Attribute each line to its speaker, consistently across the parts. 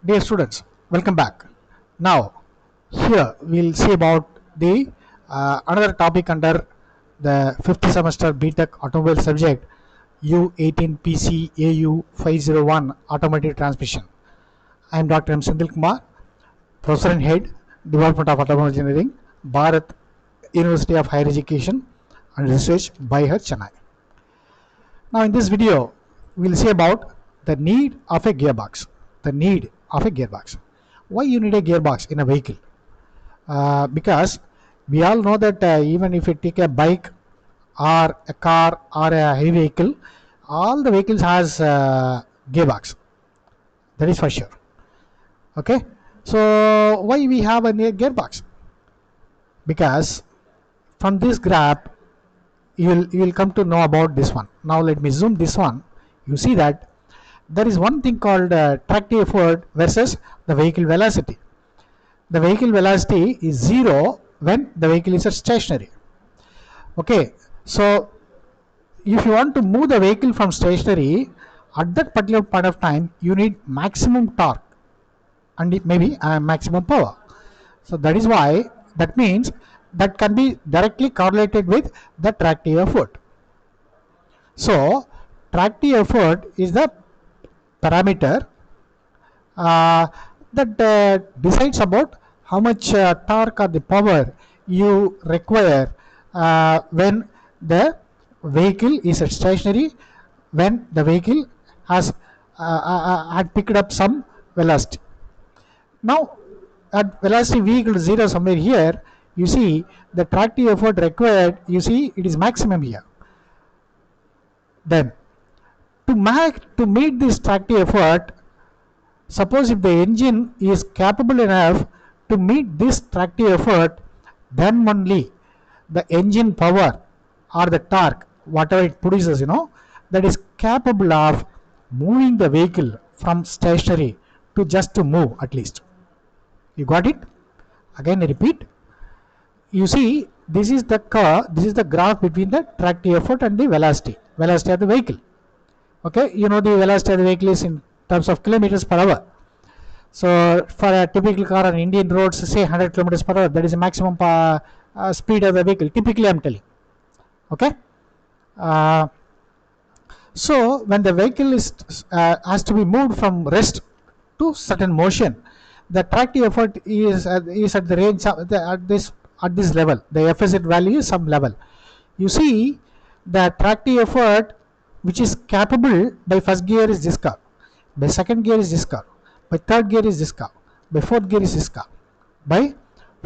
Speaker 1: Dear students, welcome back. Now, here we'll see about the another topic under the fifth semester BTech automobile subject U18 PC AU 501 automotive transmission. I am Dr. M. Senthil Kumar, Professor and Head, Department of Automobile Engineering, Bharat University of Higher Education and Research, Bihar, Chennai. Now, in this video, we'll see about the need of a gearbox. The need of a gearbox. Why you need a gearbox in a vehicle? Because we all know that even if you take a bike or a car or a heavy vehicle, all the vehicles has gearbox. That is for sure. Okay. So why we have a gearbox? Because from this graph you will come to know about this one. Now let me zoom this one. You see that there is one thing called tractive effort versus the vehicle velocity. The vehicle velocity is 0 when the vehicle is stationary. Okay, so if you want to move the vehicle from stationary, at that particular point of time you need maximum torque and maybe maximum power. So that is why, that means that can be directly correlated with the tractive effort. So tractive effort is the parameter that decides about how much torque or the power you require when the vehicle is stationary, when the vehicle has had picked up some velocity. Now at velocity v equal to 0 somewhere here, you see the tractive effort required, you see it is maximum here. Then to meet this tractive effort, suppose if the engine is capable enough to meet this tractive effort, then only the engine power or the torque, whatever it produces, that is capable of moving the vehicle from stationary to just to move at least. You got it? Again I repeat. You see, this is the curve, this is the graph between the tractive effort and the velocity of the vehicle. Okay, you know the velocity of the vehicle is in terms of kilometers per hour. So for a typical car on Indian roads, say 100 kilometers per hour, that is the maximum speed of the vehicle. Typically, I'm telling. Okay. So when the vehicle is has to be moved from rest to certain motion, the tractive effort is at the range of at this level. The FZ value is some level. You see, the tractive effort which is capable by first gear is this curve, by second gear is this curve, by third gear is this curve, by fourth gear is this curve, by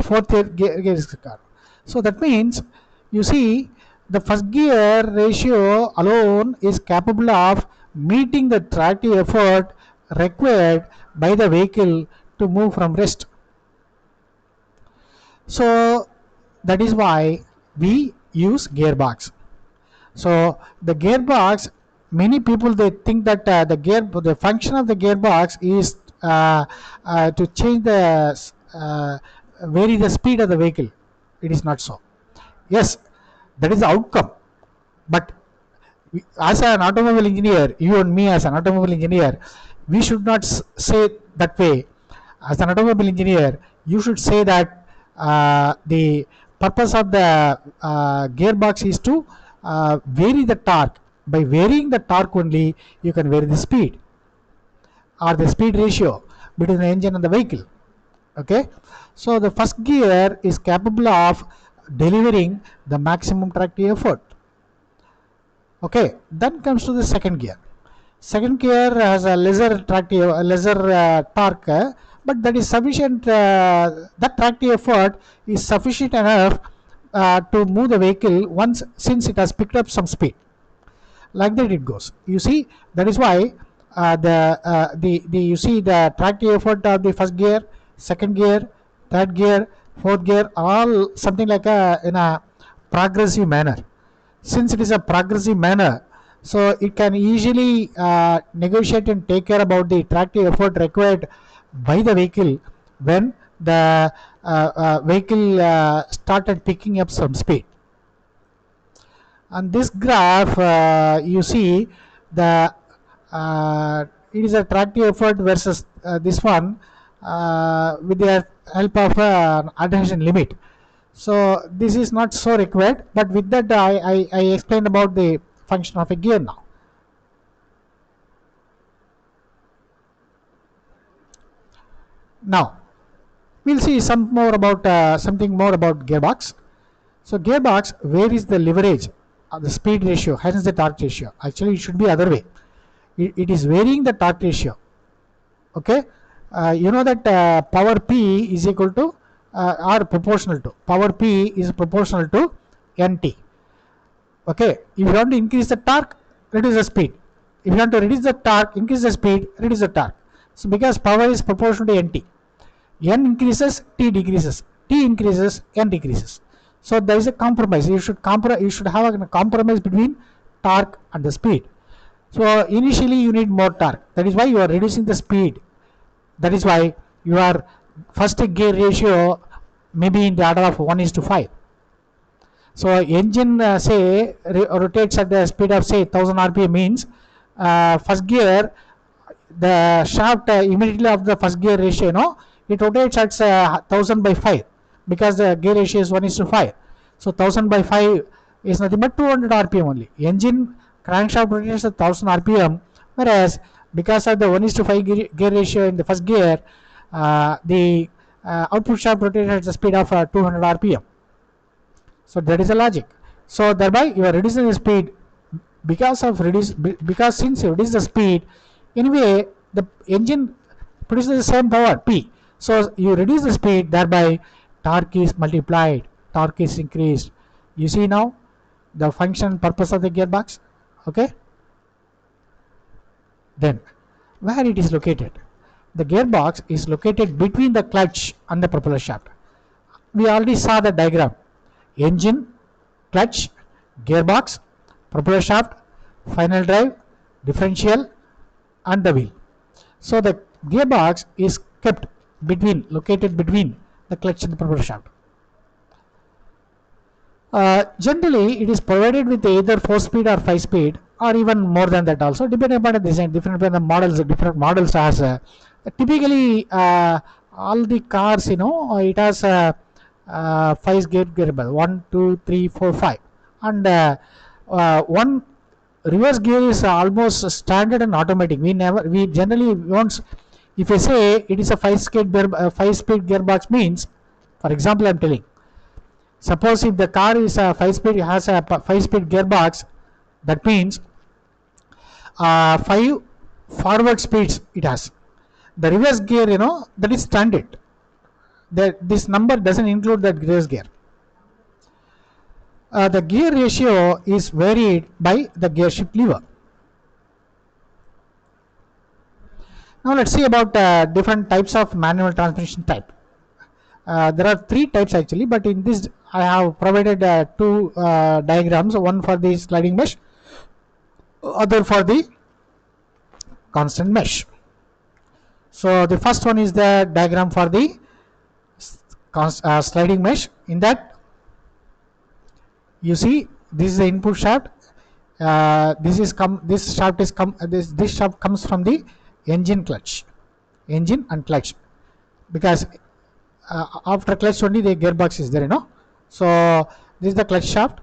Speaker 1: fourth gear is this curve. So that means, you see, the first gear ratio alone is capable of meeting the tractive effort required by the vehicle to move from rest. So that is why we use gearbox. So the gearbox, many people they think that the function of the gearbox is to change the vary the speed of the vehicle. It is not so. Yes, that is the outcome, but as an automobile engineer, you and me as an automobile engineer, we should not say that way. As an automobile engineer, you should say that the purpose of the gearbox is to vary the torque. By varying the torque only, you can vary the speed or the speed ratio between the engine and the vehicle. Okay, so the first gear is capable of delivering the maximum tractive effort. Okay, then comes to the second gear. Second gear has a lesser torque, but that is sufficient. That tractive effort is sufficient enough to move the vehicle once, since it has picked up some speed. Like that it goes. You see, that is why you see the tractive effort of the first gear, second gear, third gear, fourth gear, all something like in a progressive manner. Since it is a progressive manner, so it can easily negotiate and take care about the tractive effort required by the vehicle when the vehicle started picking up some speed. On this graph, you see the it is a tractive effort versus this one with the help of alternation limit. So this is not so required, but with that I explained about the function of a gear now. Now we'll see something more about gearbox. So gearbox varies the leverage, the speed ratio, hence the torque ratio. Actually, it should be other way. It is varying the torque ratio. Okay, you know that power P is equal to or proportional to power P is proportional to NT. Okay, if you want to increase the torque, reduce the speed. If you want to reduce the torque, increase the speed, reduce the torque. So because power is proportional to NT, N increases, T decreases, T increases, N decreases. So there is a compromise. You should have a compromise between torque and the speed. So initially you need more torque. That is why you are reducing the speed. That is why your first gear ratio may be in the order of 1:5. So engine say rotates at the speed of say 1000 rpm means first gear, the shaft immediately of the first gear ratio, it rotates at 1000 by 5 because the gear ratio is 1:5. So 1000 by 5 is nothing but 200 rpm only. Engine crankshaft rotates at 1000 rpm, whereas because of the 1:5 gear ratio in the first gear, the output shaft rotates at the speed of 200 rpm. So that is the logic. So thereby you are reducing the speed because since you reduce the speed, anyway the engine produces the same power P. So you reduce the speed, thereby torque is multiplied, torque is increased. You see now the function purpose of the gearbox. Okay. Then where it is located? The gearbox is located between the clutch and the propeller shaft. We already saw the diagram. Engine, clutch, gearbox, propeller shaft, final drive, differential, and the wheel. So the gearbox is located between the clutch and the propeller shaft. Generally, it is provided with either 4-speed or 5-speed, or even more than that also, depending upon the design, different models. Different models has typically all the cars, it has 5 gearbox, 1, 2, 3, 4, 5, and one reverse gear is almost standard and automatic. We generally won't. If I say it is a 5-speed gearbox means, for example, I am telling. Suppose if the car is a 5-speed, has a 5-speed gearbox, that means 5 forward speeds it has. The reverse gear, that is standard. This number doesn't include that reverse gear. The gear ratio is varied by the gear shift lever. Now let's see about different types of manual transmission type. There are 3 types actually, but in this I have provided 2 diagrams, one for the sliding mesh, other for the constant mesh. So the first one is the diagram for the sliding mesh. In that you see this is the input shaft. This shaft comes from the engine and clutch, because after clutch only the gearbox is there, So this is the clutch shaft,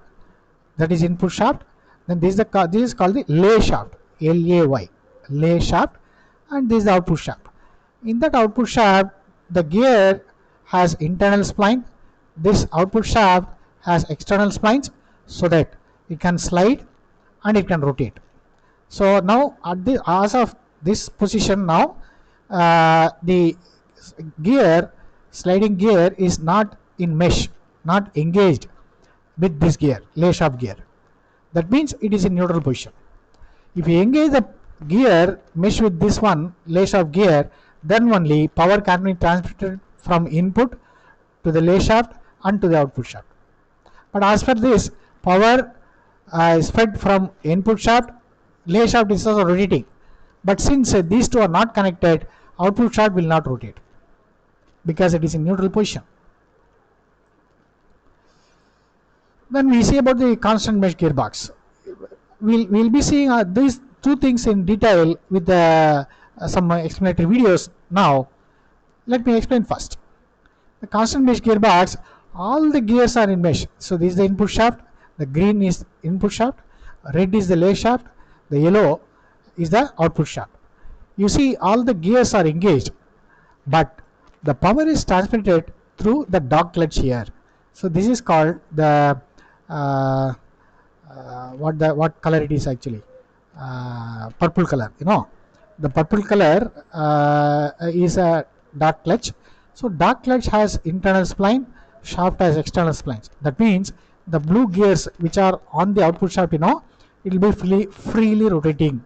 Speaker 1: that is input shaft. Then this is called the lay shaft, LAY, lay shaft, and this is the output shaft. In that output shaft, the gear has internal spline. This output shaft has external splines, so that it can slide and it can rotate. So now as of this position now, the sliding gear is not in mesh, not engaged with this gear, lay shaft gear. That means it is in neutral position. If you engage the gear mesh with this one, lay shaft gear, then only power can be transmitted from input to the lay shaft and to the output shaft. But as per this, power is fed from input shaft, lay shaft is also rotating. But since these two are not connected, output shaft will not rotate because it is in neutral position. Then we see about the constant mesh gearbox. We'll be seeing these 2 things in detail with the some explanatory videos now. Let me explain first. The constant mesh gearbox, all the gears are in mesh. So this is the input shaft, the green is input shaft, red is the lathe shaft, the yellow is the output shaft. You see all the gears are engaged, but the power is transmitted through the dog clutch here. So this is called the what color it is actually, purple color, the purple color is a dog clutch. So dog clutch has internal spline, shaft has external splines. That means the blue gears which are on the output shaft, it will be freely rotating.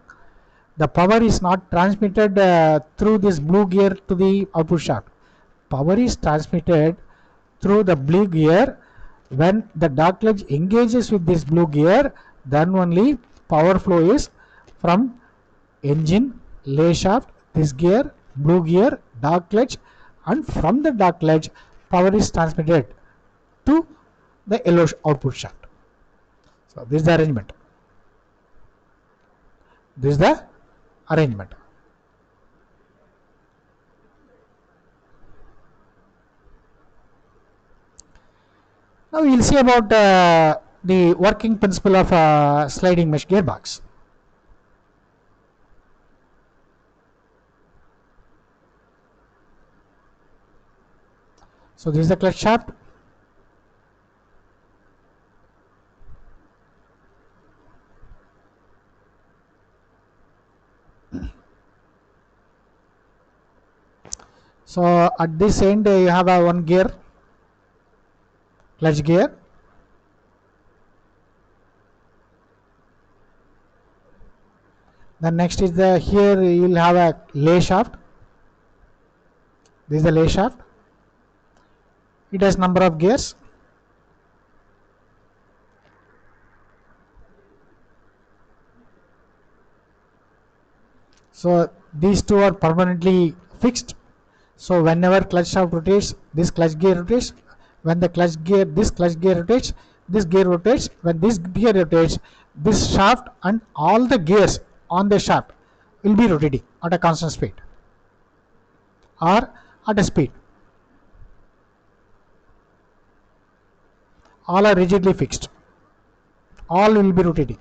Speaker 1: The power is not transmitted through this blue gear to the output shaft. Power is transmitted through the blue gear. When the dog clutch engages with this blue gear, then only power flow is from engine, lathe shaft, this gear, blue gear, dog clutch, and from the dog clutch power is transmitted to the yellow output shaft. So this is the arrangement. This is the arrangement. Now we will see about the working principle of sliding mesh gearbox. So this is the clutch shaft. So at this end you have a one gear, clutch gear. Then next is the here you will have a lathe shaft. This is the lathe shaft. It has number of gears. So these two are permanently fixed. So whenever clutch shaft rotates, this clutch gear rotates. When the this clutch gear rotates, this gear rotates. When this gear rotates, this shaft and all the gears on the shaft will be rotating at a constant speed or at a speed. All are rigidly fixed. All will be rotating.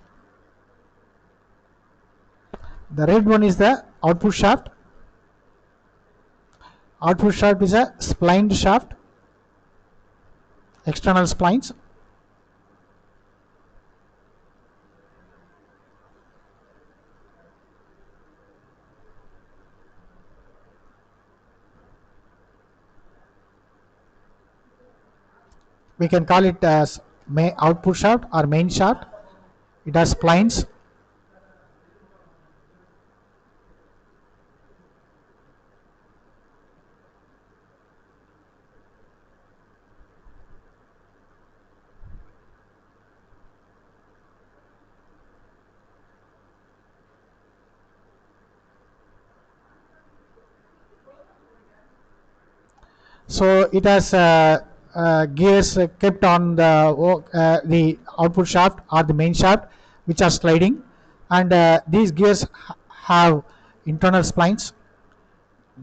Speaker 1: The red one is the output shaft. Output shaft is a splined shaft, external splines. We can call it as output shaft or main shaft. It has splines. So it has gears kept on the output shaft or the main shaft, which are sliding, and these gears have internal splines.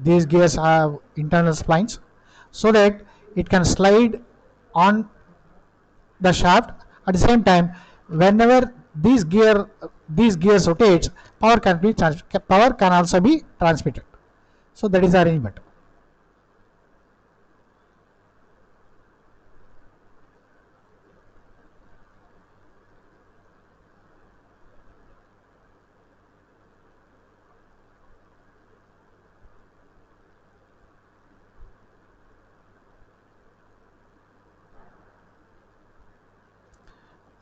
Speaker 1: These gears have internal splines, so that it can slide on the shaft. At the same time, whenever these gears rotates, power can also be transmitted. So that is the arrangement.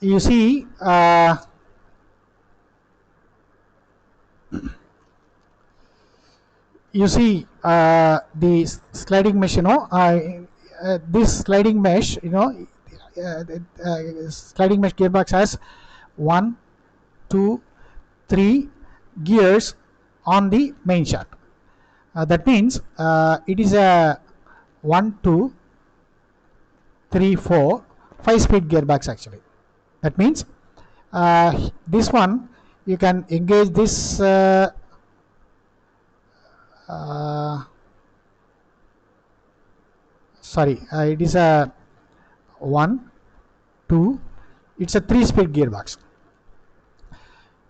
Speaker 1: You see, the sliding mesh. This sliding mesh. Sliding mesh gearbox has 1, 2, 3 gears on the main shaft. That means it is a 1, 2, 3, 4, 5 speed gearbox actually. That means this one you can engage this sorry, it is a 1, 2, it's a 3-speed gearbox.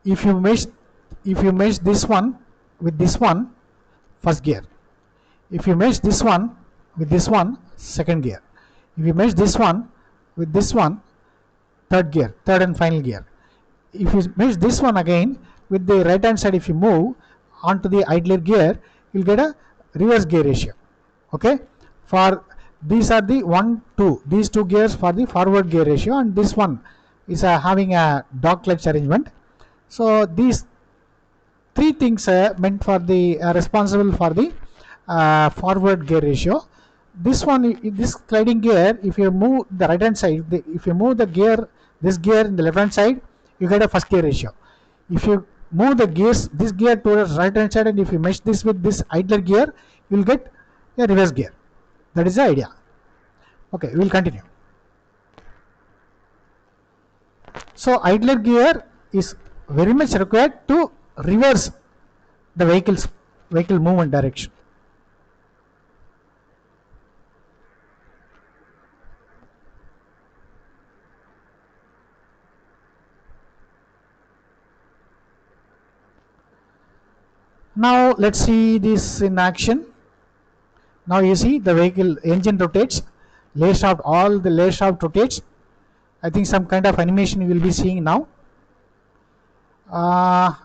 Speaker 1: If you mesh this one with this one, first gear. If you mesh this one with this one, second gear. If you mesh this one with this one, third gear, third and final gear. If you mesh this one again with the right hand side, if you move onto the idler gear, you'll get a reverse gear ratio. Okay, for these are the 1, 2, these two gears for the forward gear ratio, and this one is having a dog clutch arrangement. So these three things meant for the responsible for the forward gear ratio. This one, this sliding gear, if you move the right hand side, if you move the gear, this gear in the left hand side, you get a first gear ratio. If you move the gears, this gear towards right hand side, and if you mesh this with this idler gear, you will get a reverse gear. That is the idea. Okay, we will continue. So idler gear is very much required to reverse the vehicle movement direction. Now let's see this in action. Now you see the vehicle engine rotates, all the layer shaft rotates. I think some kind of animation you will be seeing now.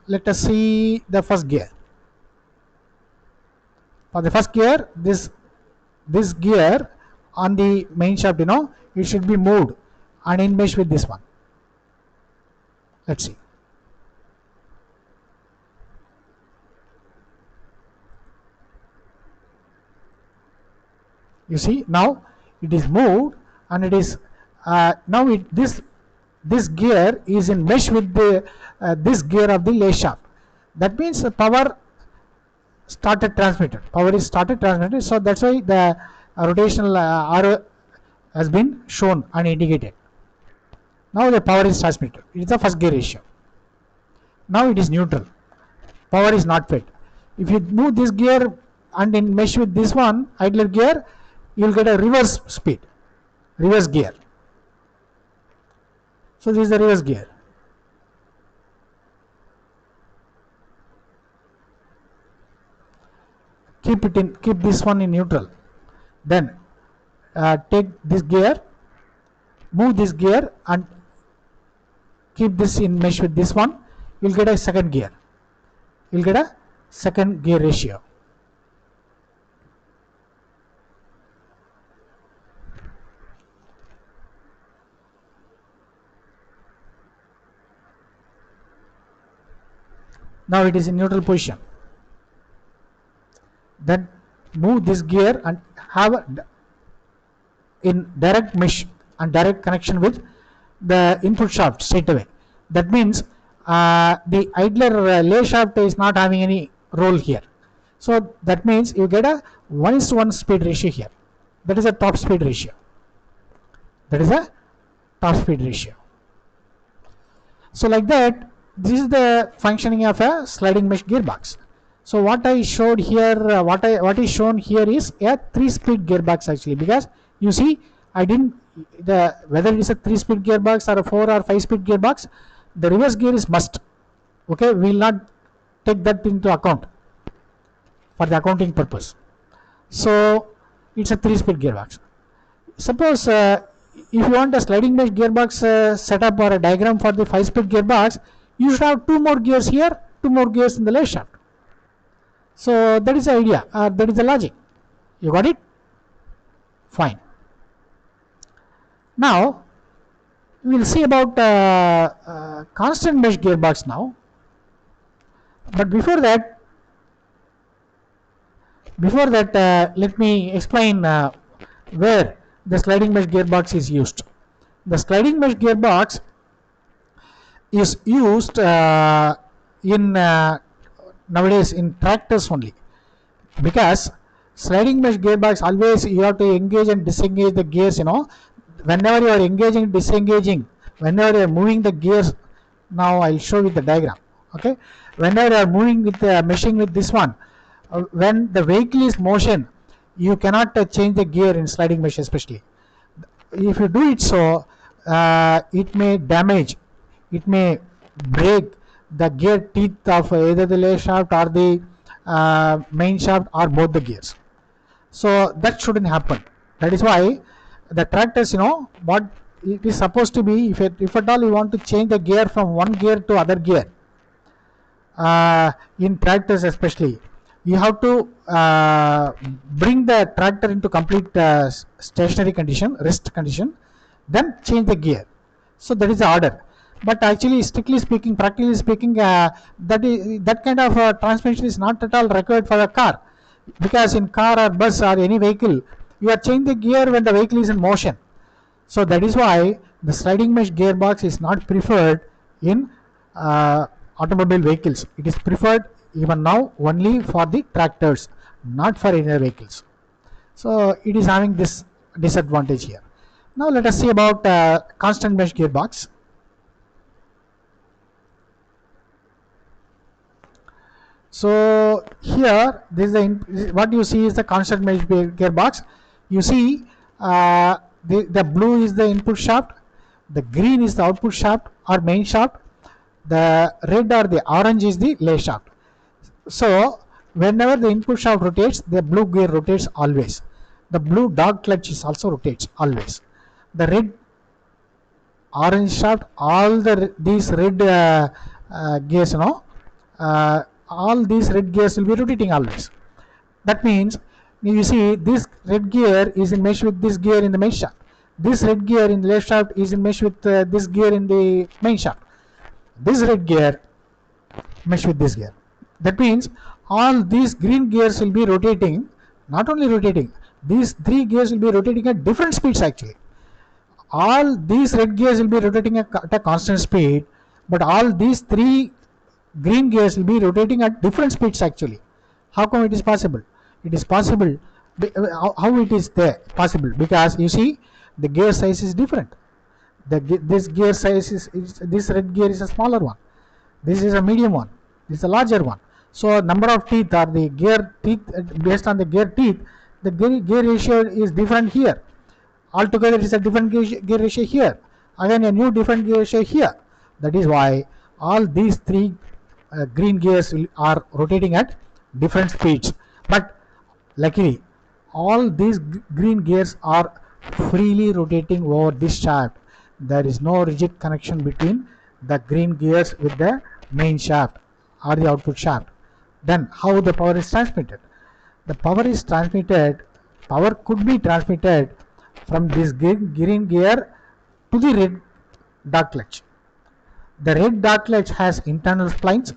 Speaker 1: Let us see the first gear. For the first gear, this gear on the main shaft, it should be moved and in mesh with this one. Let's see. You see, now it is moved, and it is now this gear is in mesh with the this gear of the lay shaft. That means the power started transmitted. Power is started transmitted. So that's why the rotational arrow has been shown and indicated. Now the power is transmitted. It is the first gear ratio. Now it is neutral. Power is not fed. If you move this gear and in mesh with this one idler gear, you will get a reverse speed, reverse gear. So this is the reverse gear. Keep this one in neutral. Then take this gear, move this gear, and keep this in mesh with this one. You'll get a second gear. You'll get a second gear ratio. Now it is in neutral position. Then move this gear and have in direct mesh and direct connection with the input shaft straight away. That means the idler lay shaft is not having any role here. So that means you get a 1:1 speed ratio here. That is a top speed ratio. That is a top speed ratio. So like that, this is the functioning of a sliding mesh gearbox. So what I showed here, what is shown here is a 3-speed gearbox actually, because you see I didn't whether it is a 3-speed gearbox or a 4 or 5-speed gearbox, the reverse gear is must. Okay, we will not take that into account for the accounting purpose. So it's a 3-speed gearbox. Suppose if you want a sliding mesh gearbox setup or a diagram for the 5-speed gearbox, you should have 2 more gears here, 2 more gears in the lay shaft. So that is the idea, that is the logic. You got it? Fine. Now we will see about constant mesh gearbox now. But before that, let me explain where the sliding mesh gearbox is used. The sliding mesh gearbox is used in nowadays in tractors only, because sliding mesh gearbox always you have to engage and disengage the gears. Whenever you are engaging, disengaging, whenever you are moving the gears. Now I'll show you the diagram. Okay, whenever you are moving with meshing with this one, when the vehicle is motion, you cannot change the gear in sliding mesh especially. If you do it so, it may damage, it may break the gear teeth of either the lay shaft or the main shaft or both the gears. So that shouldn't happen. That is why the tractors, what it is supposed to be, if at all you want to change the gear from one gear to other gear, in tractors especially, you have to bring the tractor into complete stationary condition, rest condition, then change the gear. So that is the order. But actually, strictly speaking, practically speaking, that kind of transmission is not at all required for a car, because in car or bus or any vehicle, you are changing the gear when the vehicle is in motion. So that is why the sliding mesh gearbox is not preferred in uh, automobile vehicles. It is preferred even now only for the tractors, not for any other vehicles. So it is having this disadvantage here. Now let us see about constant mesh gearbox. So here, this is what you see is the constant mesh gearbox. You see, the blue is the input shaft, the green is the output shaft or main shaft, the red or the orange is the lay shaft. So whenever the input shaft rotates, the blue gear rotates always. The blue dog clutch is also rotates always. The red orange shaft, all these red gears, all these red gears will be rotating always. That means you see this red gear is in mesh with this gear in the main shaft. This red gear in the left shaft is in mesh with this gear in the main shaft. This red gear mesh with this gear. That means all these green gears will be rotating, not only rotating, these three gears will be rotating at different speeds actually. All these red gears will be rotating at a constant speed, but all these three green gears will be rotating at different speeds actually. How come it is possible? It is possible. How it is there possible? Because you see, the gear size is different. This gear size is this red gear is a smaller one. This is a medium one. This is a larger one. So number of teeth or the gear teeth, based on the gear teeth, the gear ratio is different here. Altogether it is a different gear ratio here. Again a new different gear ratio here. That is why all these three green gears are rotating at different speeds. But luckily, all these green gears are freely rotating over this shaft. There is no rigid connection between the green gears with the main shaft or the output shaft. Then how the power is transmitted? The power is transmitted, power could be transmitted from this green gear to the red dog clutch. The red dog clutch has internal splines.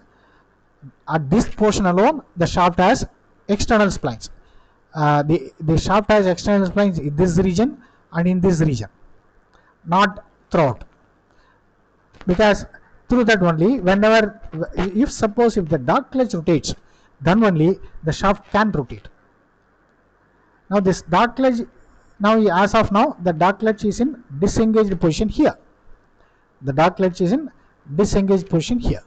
Speaker 1: At this portion alone, the shaft has external splines. The shaft has external splines in this region and in this region, not throughout. Because through that only, whenever, if suppose if the dog clutch rotates, then only the shaft can rotate. Now this dog clutch, now as of now, the dog clutch is in disengaged position here. The dog clutch is in disengaged position here.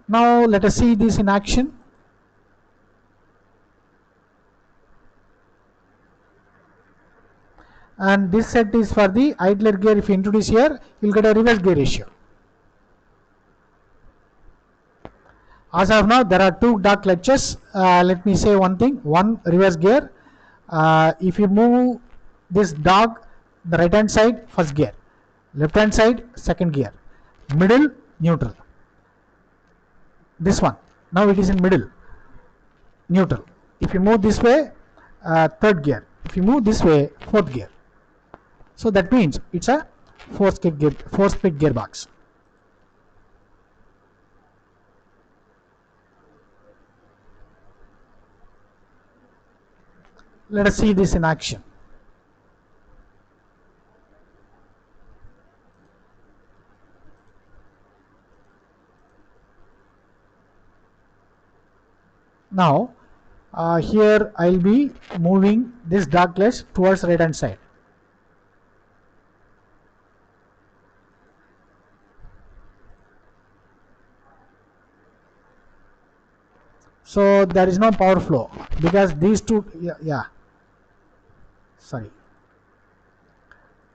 Speaker 1: Now let us see this in action. And this set is for the idler gear. If you introduce here, you will get a reverse gear ratio. As of now, there are two dog clutches. Let me say one thing. One reverse gear. If you move this dog, the right hand side, first gear. Left hand side, second gear. Middle, neutral. This one. Now it is in middle. Neutral. If you move this way, third gear. If you move this way, fourth gear. So that means it's a four-speed gearbox. Let us see this in action. Now here I'll be moving this dog clutch towards right hand side. So there is no power flow because these two, yeah, sorry.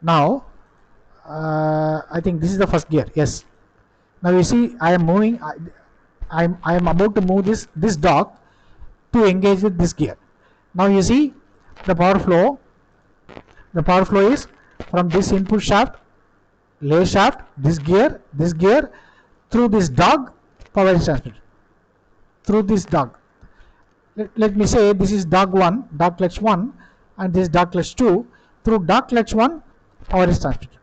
Speaker 1: Now I think this is the first gear. Yes. Now you see I am moving. I am about to move this dog to engage with this gear. Now you see the power flow. The power flow is from this input shaft, lay shaft, this gear, through this dog, power is transmitted through this dog. Let me say this is dog 1, dog clutch 1, and this dog clutch 2. Through dog clutch 1, power is transmitted.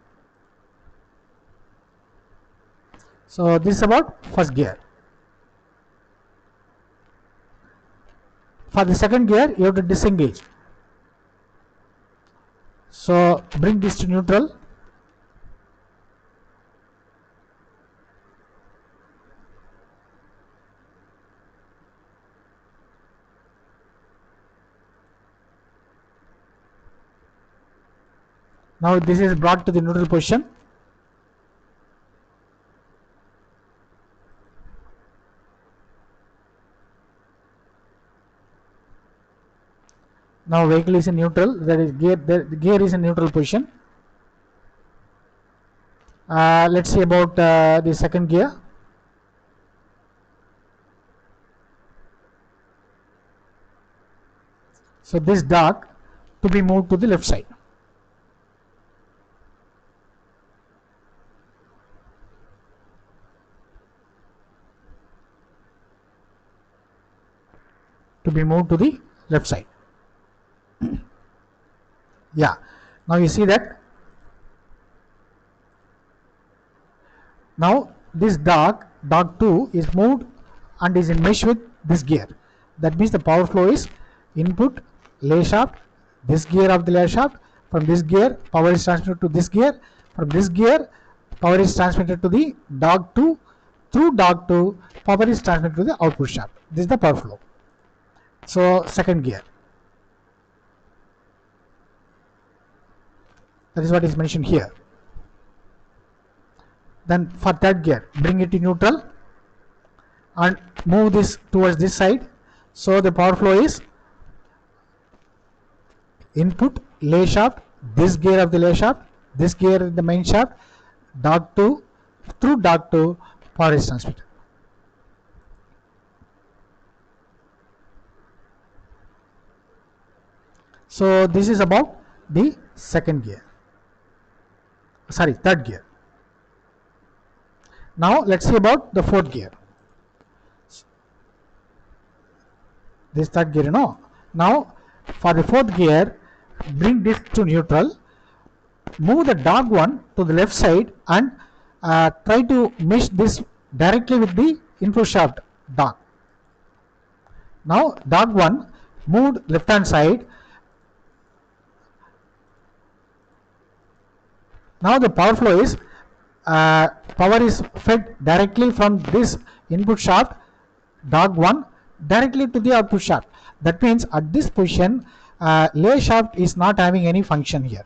Speaker 1: So this is about first gear. For the second gear, you have to disengage. So bring this to neutral. Now this is brought to the neutral position. Now vehicle is in neutral. That is gear. The gear is in neutral position. Let's see about the second gear. So this dog to be moved to the left side. To be moved to the left side. Yeah. Now you see that. Now this dog 2 is moved and is in mesh with this gear. That means the power flow is input, lay shaft, this gear of the lay shaft. From this gear, power is transmitted to this gear. From this gear, power is transmitted to the dog 2. Through dog 2, power is transmitted to the output shaft. This is the power flow. So second gear. That is what is mentioned here. Then for third gear, bring it to neutral and move this towards this side. So the power flow is input, lay shaft, this gear of the lay shaft, this gear in the main shaft, dog 2, through dog 2, power is transmitted. So this is about the second gear. Sorry, third gear. Now let's see about the fourth gear. This third gear, Now for the fourth gear, bring this to neutral, move the dog 1 to the left side and try to mesh this directly with the input shaft dog. Now dog 1 moved left hand side. Now the power flow is power is fed directly from this input shaft dog 1 directly to the output shaft. That means at this position lay shaft is not having any function here.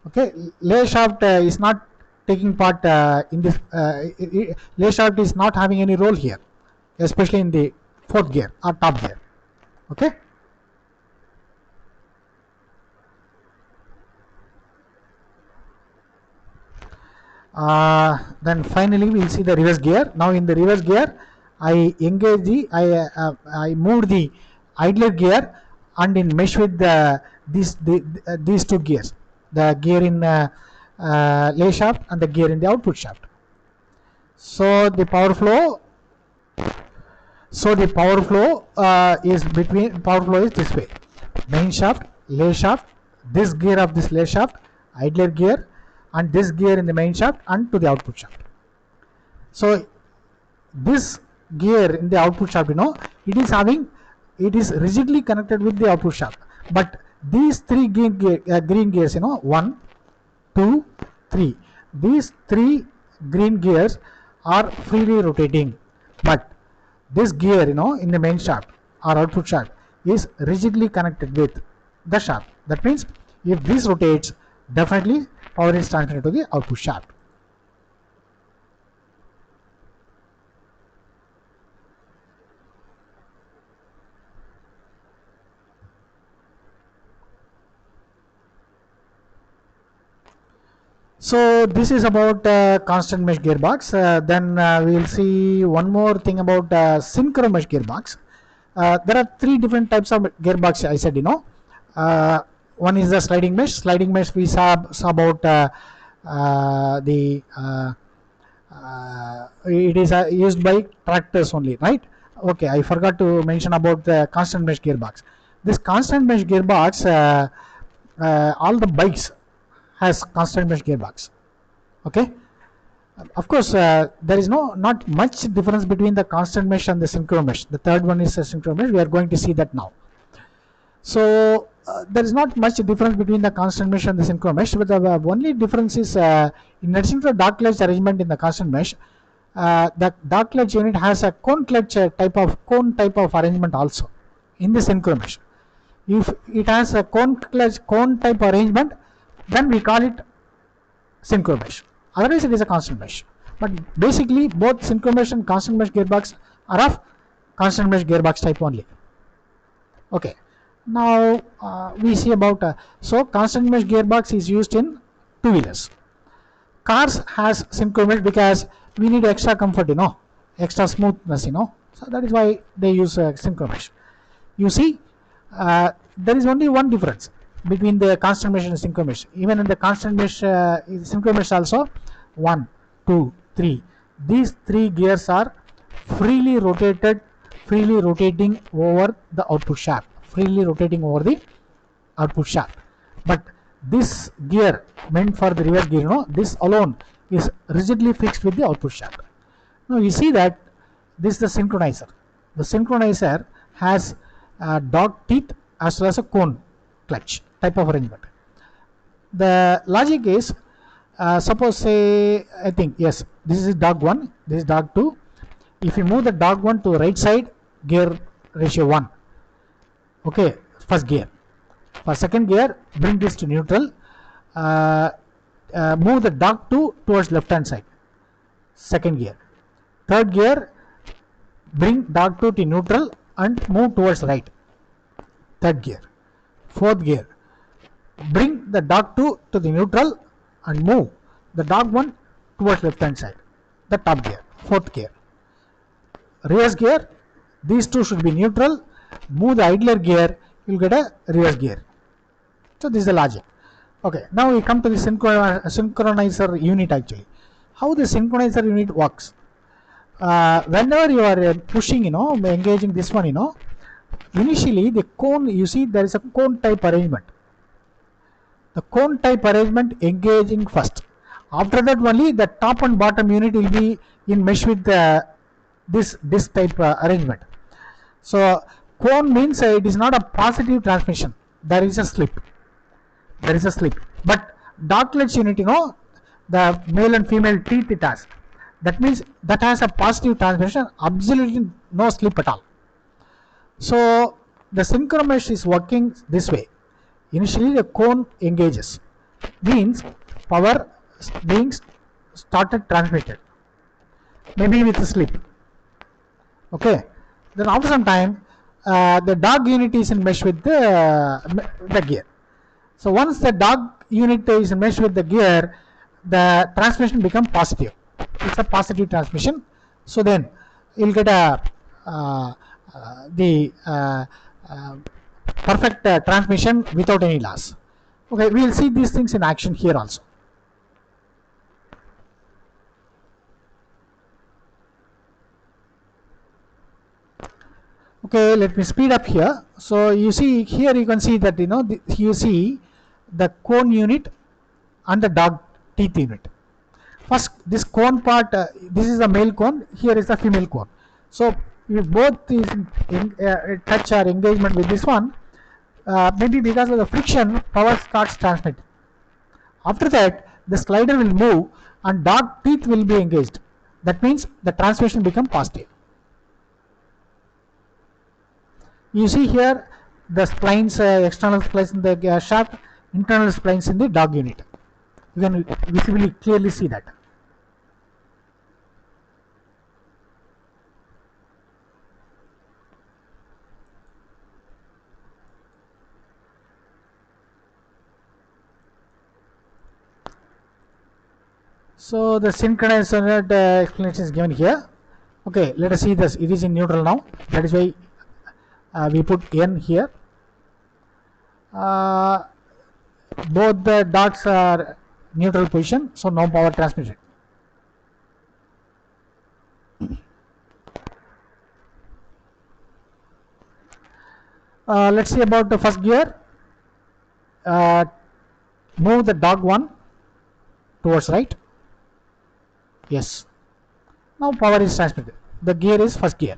Speaker 1: Okay, lay shaft is not taking part in this. Lay shaft is not having any role here, especially in the fourth gear or top gear. Okay. Then finally we will see the reverse gear. Now in the reverse gear, I engage the I moved the idler gear and in mesh with these two gears, the gear in lay shaft and the gear in the output shaft. So the power flow. So the power flow is this way: main shaft, lay shaft, this gear of this lay shaft, idler gear, and this gear in the main shaft and to the output shaft. So this gear in the output shaft, it is rigidly connected with the output shaft. But these three green gears, 1, 2, 3. These three green gears are freely rotating, but this gear, in the main shaft or output shaft is rigidly connected with the shaft. That means if this rotates, definitely power is transmitted to the output shaft. So this is about constant mesh gearbox. Then we will see one more thing about synchro mesh gearbox. There are three different types of gearbox. I said, one is the sliding mesh. Sliding mesh we saw about the it is used by tractors only, right? Okay, I forgot to mention about the constant mesh gearbox. This constant mesh gearbox, all the bikes has constant mesh gearbox. Okay, of course, there is not much difference between the constant mesh and the synchro mesh. The third one is a synchro mesh. We are going to see that now. So there is not much difference between the constant mesh and the synchro mesh, but the only difference is in addition to the dark clutch arrangement in the constant mesh, the dark clutch unit has a cone clutch type of arrangement also in the synchro mesh. If it has a cone clutch cone type arrangement, then we call it synchro mesh. Otherwise, it is a constant mesh. But basically, both synchro mesh and constant mesh gearbox are of constant mesh gearbox type only. Okay. Now we see about so constant mesh gearbox is used in two-wheelers. Cars has synchro mesh because we need extra comfort, extra smoothness, So that is why they use synchro mesh. You see, there is only one difference between the constant mesh and synchro mesh. Even in the constant mesh, synchro mesh also, 1, 2, 3. These three gears are freely rotating over the output shaft. Freely rotating over the output shaft. But this gear meant for the reverse gear, this alone is rigidly fixed with the output shaft. Now you see that this is the synchronizer. The synchronizer has dog teeth as well as a cone clutch type of arrangement. The logic is, suppose say, I think, yes, this is dog 1, this is dog 2. If you move the dog 1 to right side, gear ratio 1. Okay, first gear. For second gear, bring this to neutral. Move the dog 2 towards left hand side. Second gear. Third gear, bring dog 2 to neutral and move towards right. Third gear. Fourth gear, bring the dog 2 to the neutral and move the dog 1 towards left hand side. The top gear. Fourth gear. Reverse gear, these two should be neutral. Move the idler gear, you will get a reverse gear. So this is the logic. Okay, now we come to the synchronizer unit actually. How the synchronizer unit works. Whenever you are pushing, engaging this one, initially the cone, you see there is a cone type arrangement. The cone type arrangement engaging first. After that only the top and bottom unit will be in mesh with this type arrangement. So cone means it is not a positive transmission. There is a slip. But dog clutch unit, the male and female teeth it has. That means that has a positive transmission, absolutely no slip at all. So the synchro mesh is working this way. Initially the cone engages, means power being started transmitted, maybe with a slip. Okay, then after some time the dog unit is in mesh with the gear. So once the dog unit is in mesh with the gear, the transmission become positive. It's a positive transmission. So then you'll get the perfect transmission without any loss. Okay, we will see these things in action here also. Okay, let me speed up here. So you see here, you can see that you see the cone unit and the dog teeth unit. First, this cone part, this is the male cone, here is the female cone. So if both is in touch or engagement with this one, maybe because of the friction, power starts transmitting. After that, the slider will move and dog teeth will be engaged. That means the transmission become positive. You see here the splines, external splines in the shaft, internal splines in the dog unit. You can visibly clearly see that. So the synchronizer explanation is given here. Okay, let us see this. It is in neutral now. That is why we put N here. Both the dots are neutral position, so no power transmission. Let's see about the first gear. Move the dog one towards right. Yes. Now power is transmitted. The gear is first gear.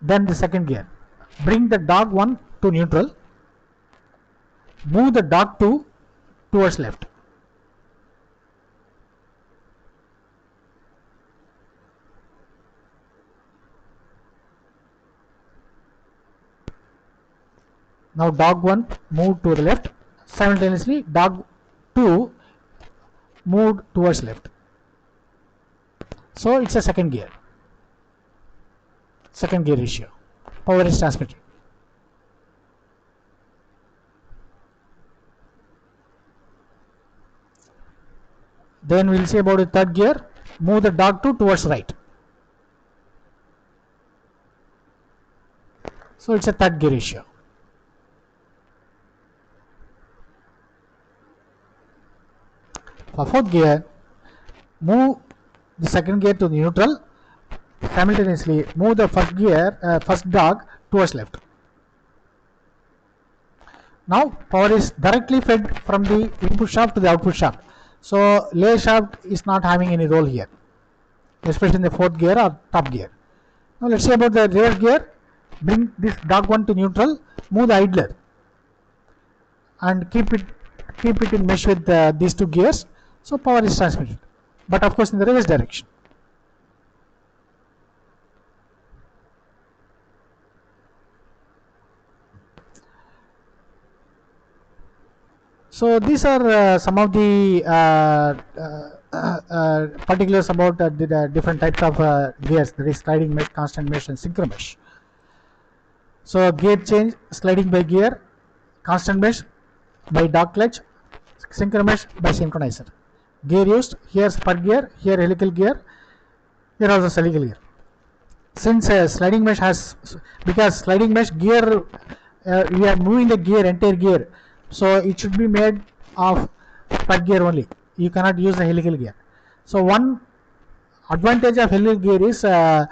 Speaker 1: Then the second gear. Bring the dog one to neutral. Move the dog two towards left. Now dog 1 moved to the left. Simultaneously dog 2 moved towards left. So it's a second gear. Second gear ratio. Power is transmitted. Then we'll see about the third gear. Move the dog 2 towards right. So it's a third gear ratio. For fourth gear, move the second gear to the neutral. Simultaneously move the first gear, first dog towards left. Now power is directly fed from the input shaft to the output shaft. So lay shaft is not having any role here, especially in the fourth gear or top gear. Now let's see about the rear gear. Bring this dog 1 to neutral. Move the idler and keep it in mesh with these two gears. So power is transmitted, but of course in the reverse direction. So these are some of the particulars about the different types of gears, that is sliding mesh, constant mesh and synchro mesh. So gear change, sliding by gear, constant mesh by dog clutch, synchro mesh by synchronizer. Gear used, here spur gear, here helical gear, here also cylindrical gear. Since sliding mesh has, because sliding mesh gear, we are moving the gear, entire gear, so it should be made of spur gear only. You cannot use the helical gear. So one advantage of helical gear is the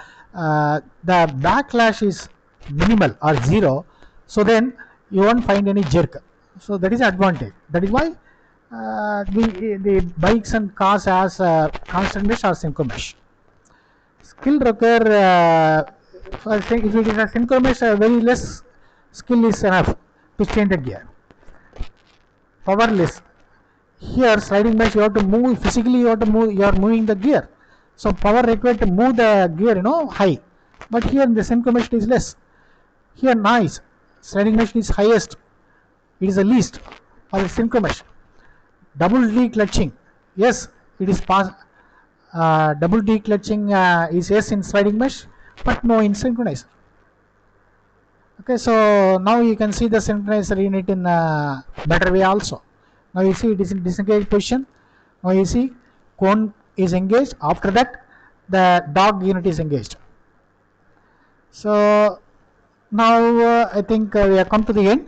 Speaker 1: backlash is minimal or zero, so then you won't find any jerk. So that is advantage. That is why the bikes and cars has constant mesh or synchro mesh. Skill require, I think if it is a synchro mesh, very less skill is enough to change the gear. Powerless. Here sliding mesh you have to move physically, you have to move, you are moving the gear. So power required to move the gear, high. But here in the synchro mesh it is less. Here noise, sliding mesh is highest. It is the least for the synchro mesh. Double declutching, yes, it is double declutching is yes in sliding mesh, but no in synchronizer. Okay, so now you can see the synchronizer unit in a better way also. Now you see it is in disengaged position. Now you see cone is engaged. After that, the dog unit is engaged. So now I think we have come to the end.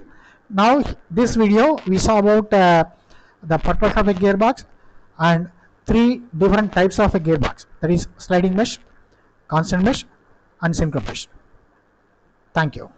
Speaker 1: Now this video we saw about the purpose of a gearbox and 3 different types of a gearbox, that is sliding mesh, constant mesh and synchro mesh. Thank you.